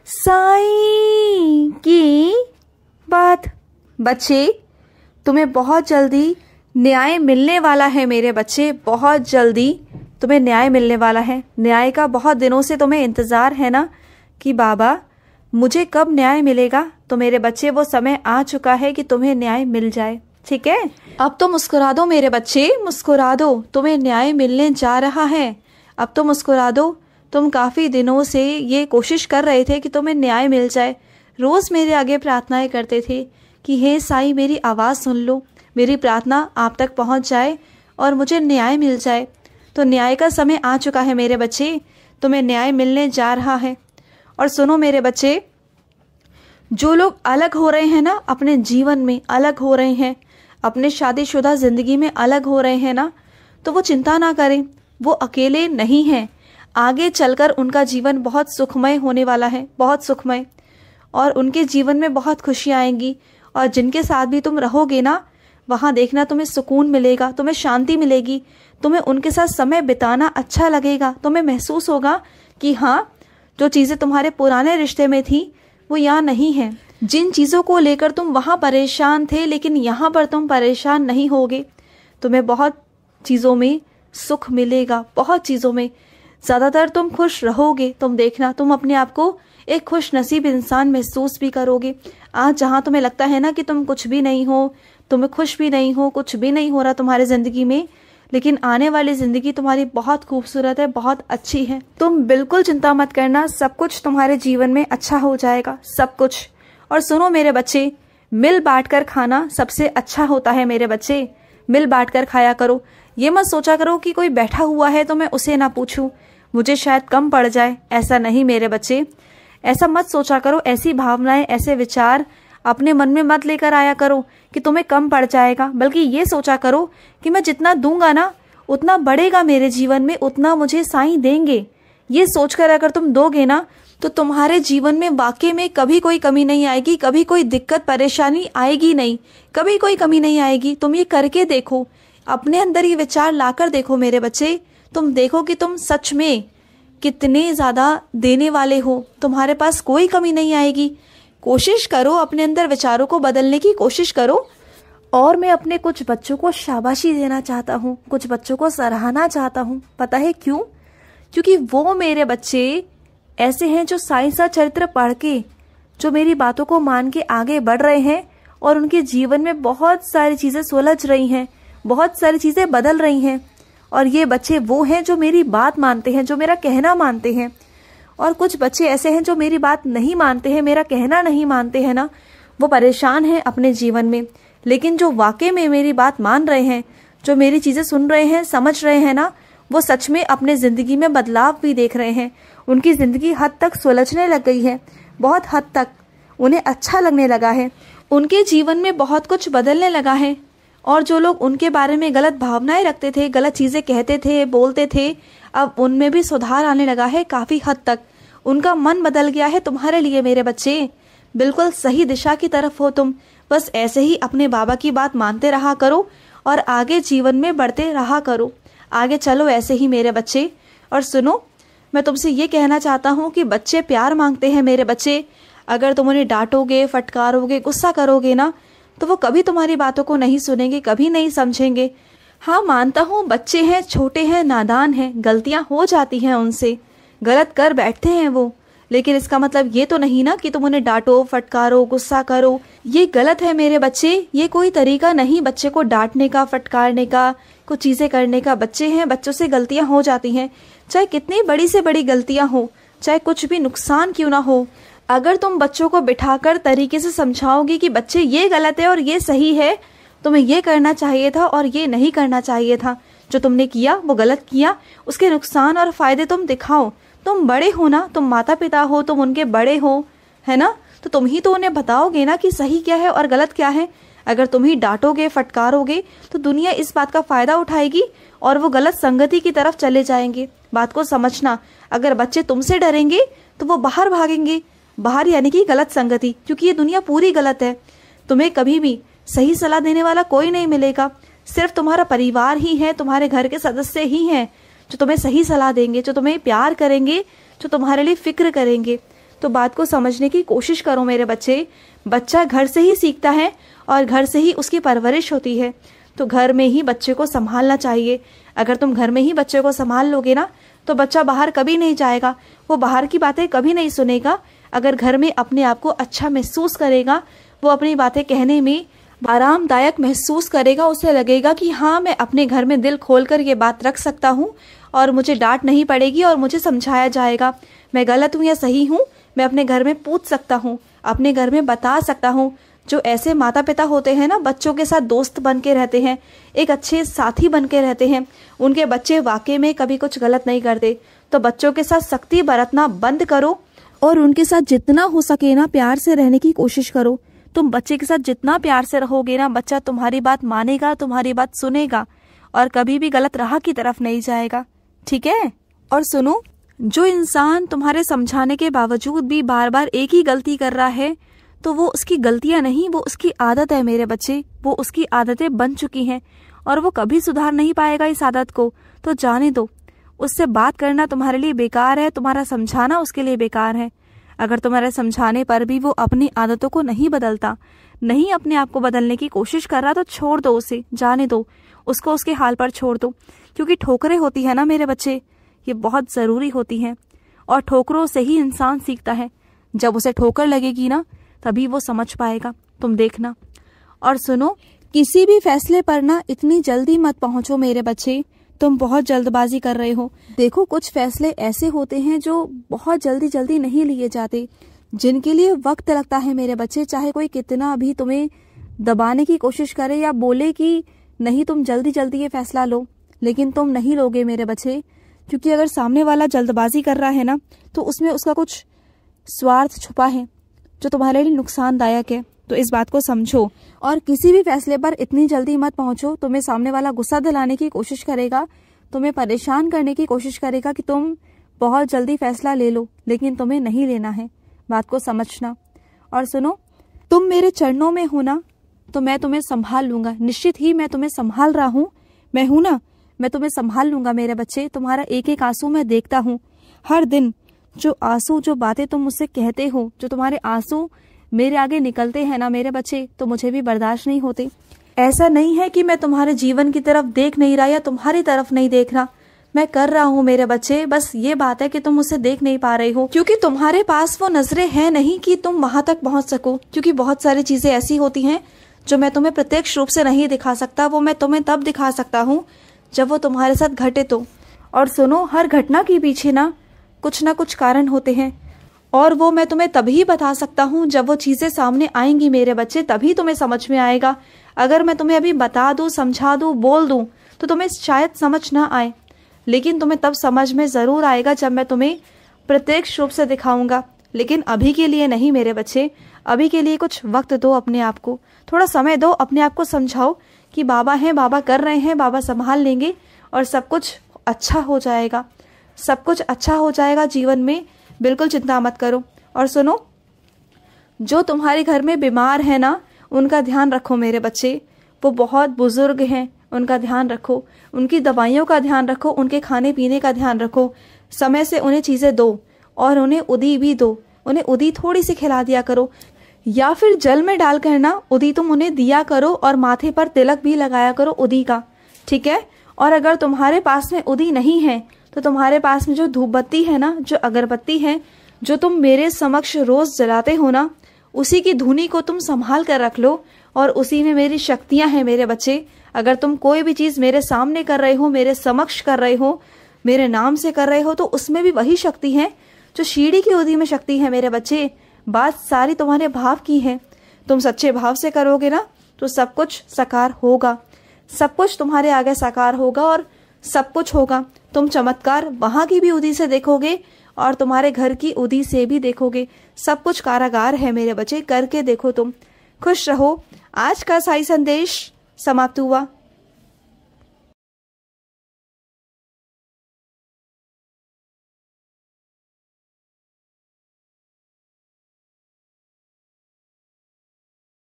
साईं की बात। बच्चे, तुम्हें बहुत जल्दी न्याय मिलने वाला है मेरे बच्चे, बहुत जल्दी तुम्हें न्याय मिलने वाला है। न्याय का बहुत दिनों से तुम्हें इंतज़ार है ना कि बाबा मुझे कब न्याय मिलेगा। तो मेरे बच्चे वो समय आ चुका है कि तुम्हें न्याय मिल जाए। ठीक है, अब तो मुस्कुरा दो मेरे बच्चे, मुस्कुरा दो, तुम्हें न्याय मिलने जा रहा है। अब तो मुस्कुरा दो। तुम काफ़ी दिनों से ये कोशिश कर रहे थे कि तुम्हें न्याय मिल जाए। रोज़ मेरे आगे प्रार्थनाएं करते थे कि हे साईं मेरी आवाज़ सुन लो, मेरी प्रार्थना आप तक पहुंच जाए और मुझे न्याय मिल जाए। तो न्याय का समय आ चुका है मेरे बच्चे, तुम्हें न्याय मिलने जा रहा है। और सुनो मेरे बच्चे, जो लोग अलग हो रहे हैं ना, अपने जीवन में अलग हो रहे हैं, अपने शादीशुदा ज़िंदगी में अलग हो रहे हैं ना, तो वो चिंता ना करें, वो अकेले नहीं हैं। आगे चलकर उनका जीवन बहुत सुखमय होने वाला है, बहुत सुखमय, और उनके जीवन में बहुत खुशियाँ आएंगी। और जिनके साथ भी तुम रहोगे ना, वहाँ देखना तुम्हें सुकून मिलेगा, तुम्हें शांति मिलेगी, तुम्हें उनके साथ समय बिताना अच्छा लगेगा। तुम्हें महसूस होगा कि हाँ, जो चीज़ें तुम्हारे पुराने रिश्ते में थी वो यहाँ नहीं है। जिन चीज़ों को लेकर तुम वहाँ परेशान थे, लेकिन यहाँ पर तुम परेशान नहीं होगे। तुम्हें बहुत चीज़ों में सुख मिलेगा, बहुत चीज़ों में, ज़्यादातर तुम खुश रहोगे। तुम देखना, तुम अपने आप को एक खुश नसीब इंसान महसूस भी करोगे। आज जहाँ तुम्हें लगता है ना कि तुम कुछ भी नहीं हो, तुम्हें खुश भी नहीं हो, कुछ भी नहीं हो रहा तुम्हारे ज़िंदगी में, लेकिन आने वाली ज़िंदगी तुम्हारी बहुत खूबसूरत है, बहुत अच्छी है। तुम बिल्कुल चिंता मत करना, सब कुछ तुम्हारे जीवन में अच्छा हो जाएगा, सब कुछ। और सुनो मेरे बच्चे, मिल बांट कर खाना सबसे अच्छा होता है मेरे बच्चे, मिल बांट कर खाया करो। ये मत सोचा करो कि कोई बैठा हुआ है तो मैं उसे ना पूछूं, मुझे शायद कम पड़ जाए। ऐसा नहीं मेरे बच्चे, ऐसा मत सोचा करो। ऐसी भावनाएं, ऐसे विचार अपने मन में मत लेकर आया करो कि तुम्हें कम पड़ जाएगा, बल्कि ये सोचा करो कि मैं जितना दूंगा ना उतना बढ़ेगा मेरे जीवन में, उतना मुझे साईं देंगे। ये सोचकर अगर तुम दोगे ना, तो तुम्हारे जीवन में वाकई में कभी कोई कमी नहीं आएगी, कभी कोई दिक्कत परेशानी आएगी नहीं, कभी कोई कमी नहीं आएगी। तुम ये करके देखो, अपने अंदर ये विचार लाकर देखो मेरे बच्चे, तुम देखो कि तुम सच में कितने ज़्यादा देने वाले हो, तुम्हारे पास कोई कमी नहीं आएगी। कोशिश करो, अपने अंदर विचारों को बदलने की कोशिश करो। और मैं अपने कुछ बच्चों को शाबाशी देना चाहता हूँ, कुछ बच्चों को सराहना चाहता हूँ। पता है क्यों? क्योंकि वो मेरे बच्चे ऐसे हैं जो साईं सा चरित्र पढ़ के, जो मेरी बातों को मान के आगे बढ़ रहे हैं और उनके जीवन में बहुत सारी चीज़ें सुलझ रही हैं, बहुत सारी चीज़ें बदल रही हैं। और ये बच्चे वो हैं जो मेरी बात मानते हैं, जो मेरा कहना मानते हैं। और कुछ बच्चे ऐसे हैं जो मेरी बात नहीं मानते हैं, मेरा कहना नहीं मानते हैं ना, वो परेशान हैं अपने जीवन में। लेकिन जो वाकई में मेरी बात मान रहे हैं, जो मेरी चीज़ें सुन रहे हैं, समझ रहे हैं ना, वो सच में अपने ज़िंदगी में बदलाव भी देख रहे हैं। उनकी ज़िंदगी हद तक सुलझने लग गई है, बहुत हद तक उन्हें अच्छा लगने लगा है, उनके जीवन में बहुत कुछ बदलने लगा है। और जो लोग उनके बारे में गलत भावनाएं रखते थे, गलत चीज़ें कहते थे, बोलते थे, अब उनमें भी सुधार आने लगा है काफ़ी हद तक। उनका मन बदल गया है तुम्हारे लिए मेरे बच्चे। बिल्कुल सही दिशा की तरफ हो तुम। बस ऐसे ही अपने बाबा की बात मानते रहा करो और आगे जीवन में बढ़ते रहा करो। आगे चलो ऐसे ही मेरे बच्चे। और सुनो, मैं तुमसे ये कहना चाहता हूँ कि बच्चे प्यार मांगते हैं मेरे बच्चे। अगर तुम उन्हें डांटोगे, फटकारोगे, गुस्सा करोगे ना, तो वो कभी तुम्हारी बातों को नहीं सुनेंगे, कभी नहीं समझेंगे। हाँ, मानता हूँ बच्चे हैं, छोटे हैं, नादान हैं, गलतियाँ हो जाती हैं उनसे, गलत कर बैठते हैं वो, लेकिन इसका मतलब ये तो नहीं ना कि तुम उन्हें डांटो, फटकारो, गुस्सा करो। ये गलत है मेरे बच्चे, ये कोई तरीका नहीं बच्चे को डांटने का, फटकारने का, कुछ चीज़ें करने का। बच्चे हैं, बच्चों से गलतियाँ हो जाती हैं, चाहे कितनी बड़ी से बड़ी गलतियाँ हो, चाहे कुछ भी नुकसान क्यों ना हो। अगर तुम बच्चों को बिठाकर तरीके से समझाओगे कि बच्चे ये गलत है और ये सही है, तुम्हें ये करना चाहिए था और ये नहीं करना चाहिए था, जो तुमने किया वो गलत किया, उसके नुकसान और फायदे तुम दिखाओ। तुम बड़े हो ना, तुम माता पिता हो, तुम उनके बड़े हो, है ना, तो तुम ही तो उन्हें बताओगे ना कि सही क्या है और गलत क्या है। अगर तुम ही डांटोगे, फटकारोगे, तो दुनिया इस बात का फायदा उठाएगी और वो गलत संगति की तरफ चले जाएंगे। बात को समझना, अगर बच्चे तुमसे डरेंगे तो वो बाहर भागेंगे, बाहर यानी कि गलत संगति, क्योंकि ये दुनिया पूरी गलत है। तुम्हें कभी भी सही सलाह देने वाला कोई नहीं मिलेगा, सिर्फ तुम्हारा परिवार ही है, तुम्हारे घर के सदस्य ही हैं जो तुम्हें सही सलाह देंगे, जो तुम्हें प्यार करेंगे, जो तुम्हारे लिए फिक्र करेंगे। तो बात को समझने की कोशिश करो मेरे बच्चे। बच्चा घर से ही सीखता है और घर से ही उसकी परवरिश होती है, तो घर में ही बच्चे को संभालना चाहिए। अगर तुम घर में ही बच्चे को संभाल लोगे ना तो बच्चा बाहर कभी नहीं जाएगा, वो बाहर की बातें कभी नहीं सुनेगा। अगर घर में अपने आप को अच्छा महसूस करेगा, वो अपनी बातें कहने में आरामदायक महसूस करेगा, उसे लगेगा कि हाँ मैं अपने घर में दिल खोलकर ये बात रख सकता हूँ और मुझे डांट नहीं पड़ेगी और मुझे समझाया जाएगा, मैं गलत हूँ या सही हूँ, मैं अपने घर में पूछ सकता हूँ, अपने घर में बता सकता हूँ। जो ऐसे माता पिता होते हैं ना, बच्चों के साथ दोस्त बन के रहते हैं, एक अच्छे साथी बन के रहते हैं, उनके बच्चे वाकई में कभी कुछ गलत नहीं करते। तो बच्चों के साथ सख्ती बरतना बंद करो और उनके साथ जितना हो सके ना प्यार से रहने की कोशिश करो। तुम बच्चे के साथ जितना प्यार से रहोगे ना, बच्चा तुम्हारी बात मानेगा, तुम्हारी बात सुनेगा और कभी भी गलत राह की तरफ नहीं जाएगा, ठीक है। और सुनो, जो इंसान तुम्हारे समझाने के बावजूद भी बार बार एक ही गलती कर रहा है, तो वो उसकी गलतियां नहीं, वो उसकी आदत है मेरे बच्चे। वो उसकी आदतें बन चुकी हैं और वो कभी सुधार नहीं पाएगा इस आदत को, तो जाने दो। उससे बात करना तुम्हारे लिए बेकार है, तुम्हारा समझाना उसके लिए बेकार है। अगर तुम्हारे समझाने पर भी वो अपनी आदतों को नहीं बदलता, नहीं अपने आप को बदलने की कोशिश कर रहा, तो छोड़ दो उसे, जाने दो उसको, उसके हाल पर छोड़ दो। क्योंकि ठोकरें होती है ना मेरे बच्चे, ये बहुत ज़रूरी होती हैं और ठोकरों से ही इंसान सीखता है। जब उसे ठोकर लगेगी ना तभी वो समझ पाएगा, तुम देखना। और सुनो, किसी भी फैसले पर ना इतनी जल्दी मत पहुंचो मेरे बच्चे, तुम बहुत जल्दबाजी कर रहे हो। देखो, कुछ फैसले ऐसे होते हैं जो बहुत जल्दी जल्दी नहीं लिए जाते, जिनके लिए वक्त लगता है मेरे बच्चे। चाहे कोई कितना भी तुम्हें दबाने की कोशिश करे या बोले कि नहीं तुम जल्दी जल्दी ये फैसला लो, लेकिन तुम नहीं लोगे मेरे बच्चे। क्योंकि अगर सामने वाला जल्दबाजी कर रहा है ना, तो उसमें उसका कुछ स्वार्थ छुपा है जो तुम्हारे लिए नुकसानदायक है। तो इस बात को समझो और किसी भी फैसले पर इतनी जल्दी मत पहुंचो। तुम्हें सामने वाला गुस्सा दिलाने की कोशिश करेगा, तुम्हें परेशान करने की कोशिश करेगा कि तुम बहुत जल्दी फैसला ले लो, लेकिन तुम्हें नहीं लेना है। बात को समझना। और सुनो, तुम मेरे चरणों में हो ना, तो मैं तुम्हें संभाल लूंगा। निश्चित ही मैं तुम्हें संभाल रहा हूँ, मैं हूं ना, मैं तुम्हें संभाल लूंगा मेरे बच्चे। तुम्हारा एक एक आंसू मैं देखता हूँ हर दिन। जो आंसू, जो बातें तुम मुझसे कहते हो, जो तुम्हारे आंसू मेरे आगे निकलते हैं ना मेरे बच्चे, तो मुझे भी बर्दाश्त नहीं होते। ऐसा नहीं है कि मैं तुम्हारे जीवन की तरफ देख नहीं रहा या तुम्हारी तरफ नहीं देख रहा, मैं कर रहा हूँ मेरे बच्चे। बस ये बात है कि तुम मुझसे देख नहीं पा रहे हो, क्योंकि तुम्हारे पास वो नजरें हैं नहीं कि तुम वहां तक पहुंच सको। क्योंकि बहुत सारी चीजें ऐसी होती हैं जो मैं तुम्हें प्रत्यक्ष रूप से नहीं दिखा सकता, वो मैं तुम्हें तब दिखा सकता हूँ जब वो तुम्हारे साथ घटे तो। और सुनो, हर घटना के पीछे ना कुछ कारण होते हैं और वो मैं तुम्हें तभी बता सकता हूँ जब वो चीजें सामने आएंगी मेरे बच्चे, तभी तुम्हें समझ में आएगा। अगर मैं तुम्हें अभी बता दूं, समझा दूं, बोल दूं, तो तुम्हें शायद समझ ना आए, लेकिन तुम्हें तब समझ में जरूर आएगा जब मैं तुम्हें प्रत्यक्ष रूप से दिखाऊंगा। लेकिन अभी के लिए नहीं मेरे बच्चे, अभी के लिए कुछ वक्त दो अपने आप को, थोड़ा समय दो, अपने आप को समझाओ कि बाबा हैं, बाबा कर रहे हैं, बाबा संभाल लेंगे और सब कुछ अच्छा हो जाएगा, सब कुछ अच्छा हो जाएगा जीवन में, बिल्कुल चिंता मत करो। और सुनो, जो तुम्हारे घर में बीमार है ना, उनका ध्यान रखो मेरे बच्चे। वो बहुत बुजुर्ग हैं, उनका ध्यान रखो, उनकी दवाइयों का ध्यान रखो, उनके खाने पीने का ध्यान रखो, समय से उन्हें चीज़ें दो और उन्हें उदी भी दो। उन्हें उदी थोड़ी सी खिला दिया करो या फिर जल में डाल कर ना उदी तुम उन्हें दिया करो और माथे पर तिलक भी लगाया करो उदी का, ठीक है। और अगर तुम्हारे पास में उदी नहीं है तो तुम्हारे पास में जो धूप बत्ती है ना, जो अगरबत्ती है, जो तुम मेरे समक्ष रोज जलाते हो ना, उसी की धुनी को तुम संभाल कर रख लो और उसी में मेरी शक्तियां हैं मेरे बच्चे। अगर तुम कोई भी चीज मेरे सामने कर रहे हो, मेरे समक्ष कर रहे हो, मेरे नाम से कर रहे हो, तो उसमें भी वही शक्ति है जो शीढ़ी की उदी में शक्ति है मेरे बच्चे। बात सारी तुम्हारे भाव की है। तुम सच्चे भाव से करोगे ना तो सब कुछ साकार होगा, सब कुछ तुम्हारे आगे साकार होगा और सब कुछ होगा। तुम चमत्कार वहां की भी उदी से देखोगे और तुम्हारे घर की उदी से भी देखोगे। सब कुछ कारागार है मेरे बच्चे, करके देखो तुम। खुश रहो। आज का साई संदेश समाप्त हुआ।